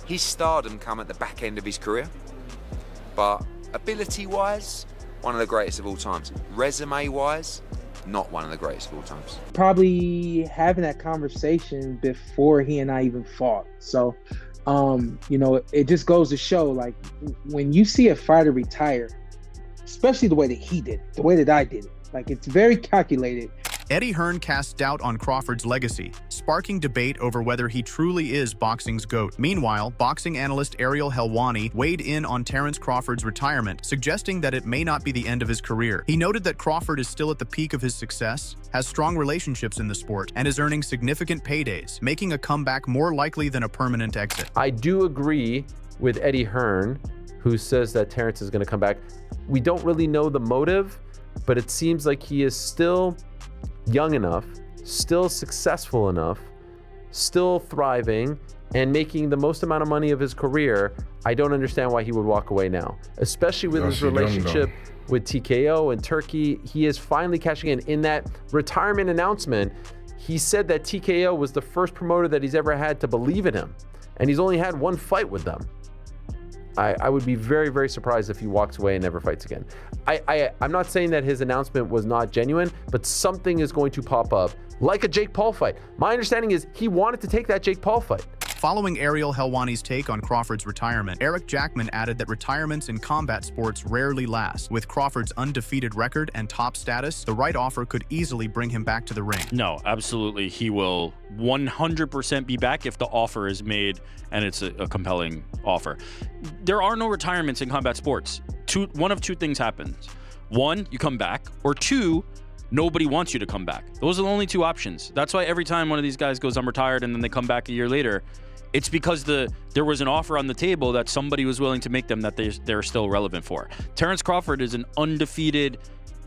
his stardom come at the back end of his career, but ability-wise, one of the greatest of all times. Resume-wise, not one of the greatest of all times. Probably having that conversation before he and I even fought. So, it just goes to show, like, when you see a fighter retire, especially the way that he did, the way that I did it, like, it's very calculated. Eddie Hearn cast doubt on Crawford's legacy, sparking debate over whether he truly is boxing's GOAT. Meanwhile, boxing analyst Ariel Helwani weighed in on Terence Crawford's retirement, suggesting that it may not be the end of his career. He noted that Crawford is still at the peak of his success, has strong relationships in the sport, and is earning significant paydays, making a comeback more likely than a permanent exit. I do agree with Eddie Hearn, who says that Terence is going to come back. We don't really know the motive, but it seems like he is still young enough, still successful enough, still thriving, and making the most amount of money of his career. I don't understand why he would walk away now, especially with his relationship with TKO and Turkey. He is finally cashing in. In that retirement announcement, he said that TKO was the first promoter that he's ever had to believe in him, and he's only had one fight with them. I would be very, very surprised if he walks away and never fights again. I'm not saying that his announcement was not genuine, but something is going to pop up, like a Jake Paul fight. My understanding is he wanted to take that Jake Paul fight. Following Ariel Helwani's take on Crawford's retirement, Eric Jackman added that retirements in combat sports rarely last. With Crawford's undefeated record and top status, the right offer could easily bring him back to the ring. No, absolutely. He will 100% be back if the offer is made and it's a compelling offer. There are no retirements in combat sports. One of two things happens. One, you come back, or two, nobody wants you to come back. Those are the only two options. That's why every time one of these guys goes, I'm retired, and then they come back a year later, it's because there was an offer on the table that somebody was willing to make them that they're still relevant for. Terence Crawford is an undefeated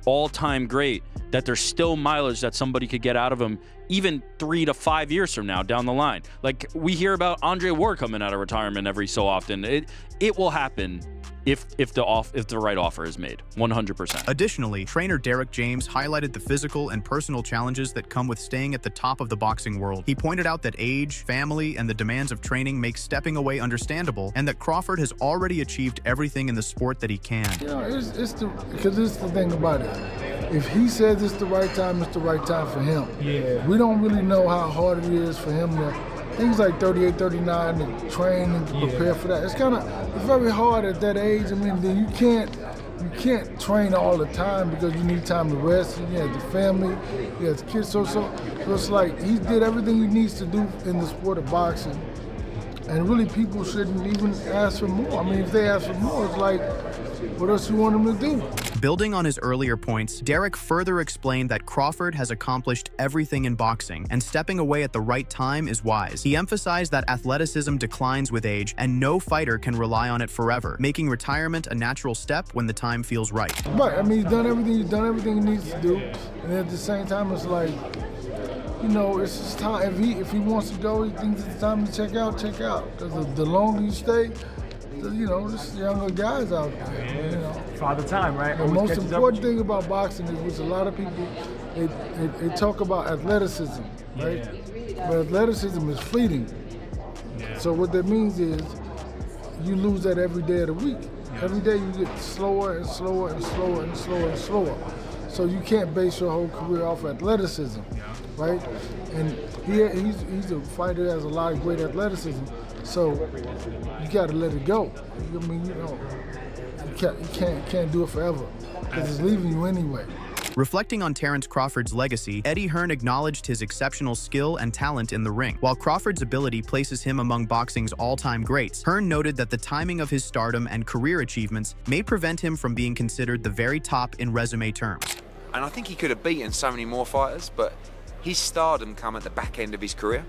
all-time great that there's still mileage that somebody could get out of him even 3 to 5 years from now down the line. Like, we hear about Andre Ward coming out of retirement every so often. It will happen if the right offer is made, 100%. Additionally, trainer Derek James highlighted the physical and personal challenges that come with staying at the top of the boxing world. He pointed out that age, family, and the demands of training make stepping away understandable, and that Crawford has already achieved everything in the sport that he can. Because it's the thing about it. If he says it's the right time, it's the right time for him. Yeah. We don't really know how hard it is for him to. Things like 38, 39, to train and prepare for that. It's very hard at that age. I mean, then you can't train all the time because you need time to rest. You have the family, you have the kids. So it's like he did everything he needs to do in the sport of boxing. And really, people shouldn't even ask for more. I mean, if they ask for more, it's like, what else you want them to do? Building on his earlier points, Derek further explained that Crawford has accomplished everything in boxing, and stepping away at the right time is wise. He emphasized that athleticism declines with age, and no fighter can rely on it forever, making retirement a natural step when the time feels right. Right. I mean, he's done everything he needs to do, and at the same time, it's like, it's his time. If he wants to go, he thinks it's time to check out. Because the longer you stay, there's younger guys out there. Father time, right? The most important thing about boxing is, which a lot of people, they talk about athleticism, right? Yeah. But athleticism is fleeting. Yeah. So what that means is you lose that every day of the week. Yeah. Every day you get slower and slower and slower and slower and slower. So you can't base your whole career off athleticism, right? And he's a fighter that has a lot of great athleticism. So you got to let it go. I mean, you can't do it forever because it's leaving you anyway. Reflecting on Terence Crawford's legacy, Eddie Hearn acknowledged his exceptional skill and talent in the ring. While Crawford's ability places him among boxing's all-time greats, Hearn noted that the timing of his stardom and career achievements may prevent him from being considered the very top in resume terms. And I think he could have beaten so many more fighters, but his stardom come at the back end of his career.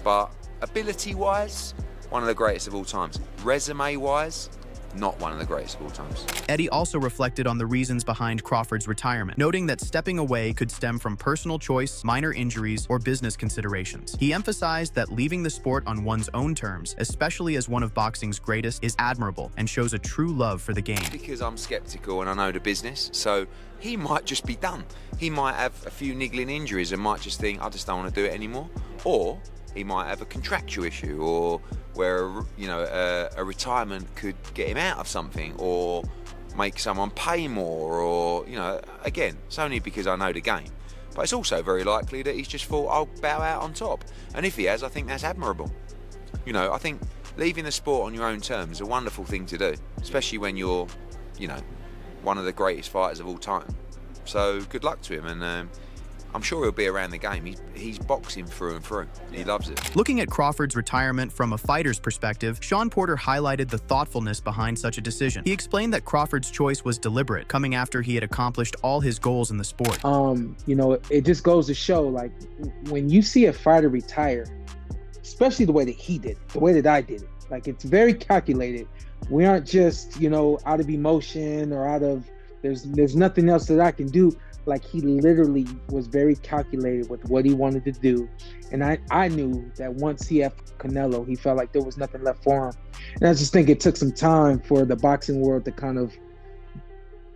But ability-wise, one of the greatest of all times. Resume-wise, not one of the greatest of all times. Eddie also reflected on the reasons behind Crawford's retirement, noting that stepping away could stem from personal choice, minor injuries, or business considerations. He emphasized that leaving the sport on one's own terms, especially as one of boxing's greatest, is admirable and shows a true love for the game. Because I'm skeptical and I know the business, so he might just be done. He might have a few niggling injuries and might just think, I just don't want to do it anymore. Or he might have a contractual issue, or where a retirement could get him out of something, or make someone pay more, or again, it's only because I know the game. But it's also very likely that he's just thought, I'll bow out on top. And if he has, I think that's admirable. I think leaving the sport on your own terms is a wonderful thing to do, especially when you're, one of the greatest fighters of all time. So good luck to him, and I'm sure he'll be around the game. He's boxing through and through. He loves it. Looking at Crawford's retirement from a fighter's perspective, Sean Porter highlighted the thoughtfulness behind such a decision. He explained that Crawford's choice was deliberate, coming after he had accomplished all his goals in the sport. It just goes to show, like, when you see a fighter retire, especially the way that he did, the way that I did it, like, it's very calculated. We aren't just, out of emotion or out of, there's nothing else that I can do. Like, he literally was very calculated with what he wanted to do. And I knew that once he had Canelo, he felt like there was nothing left for him. And I just think it took some time for the boxing world to kind of,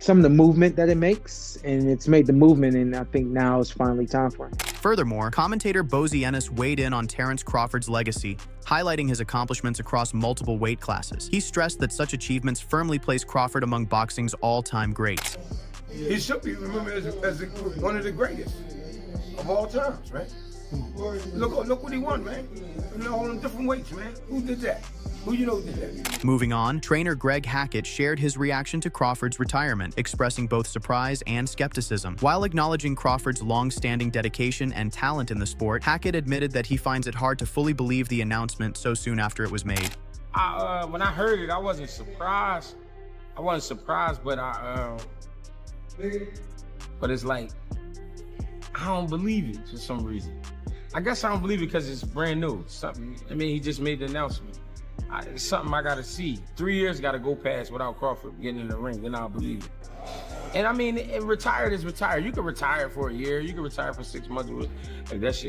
some of the movement that it makes, and it's made the movement, and I think now is finally time for him. Furthermore, commentator Bozy Ennis weighed in on Terence Crawford's legacy, highlighting his accomplishments across multiple weight classes. He stressed that such achievements firmly place Crawford among boxing's all-time greats. He should be remembered as one of the greatest of all times, right? Look what he won, man. All them different weights, man. Who did that? Who did that? Moving on, trainer Greg Hackett shared his reaction to Crawford's retirement, expressing both surprise and skepticism. While acknowledging Crawford's long-standing dedication and talent in the sport, Hackett admitted that he finds it hard to fully believe the announcement so soon after it was made. When I heard it, I wasn't surprised. But it's like, I don't believe it for some reason. I guess I don't believe it because it's brand new. He just made the announcement. It's something I gotta see. 3 years gotta go past without Crawford getting in the ring, then I'll believe it. And retired is retired. You can retire for a year, you can retire for 6 months. Like, that's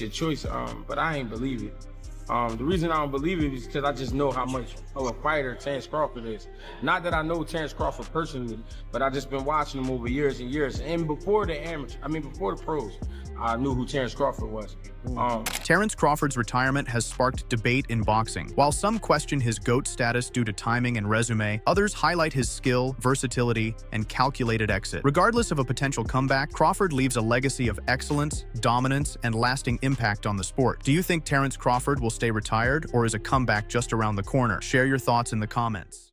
your choice. But I ain't believe it. The reason I don't believe it is because I just know how much of a fighter Terence Crawford is. Not that I know Terence Crawford personally, but I just been watching him over years and years. And before the pros, I knew who Terence Crawford was. Terence Crawford's retirement has sparked debate in boxing. While some question his GOAT status due to timing and resume, others highlight his skill, versatility, and calculated exit. Regardless of a potential comeback, Crawford leaves a legacy of excellence, dominance, and lasting impact on the sport. Do you think Terence Crawford will stay retired, or is a comeback just around the corner? Share your thoughts in the comments.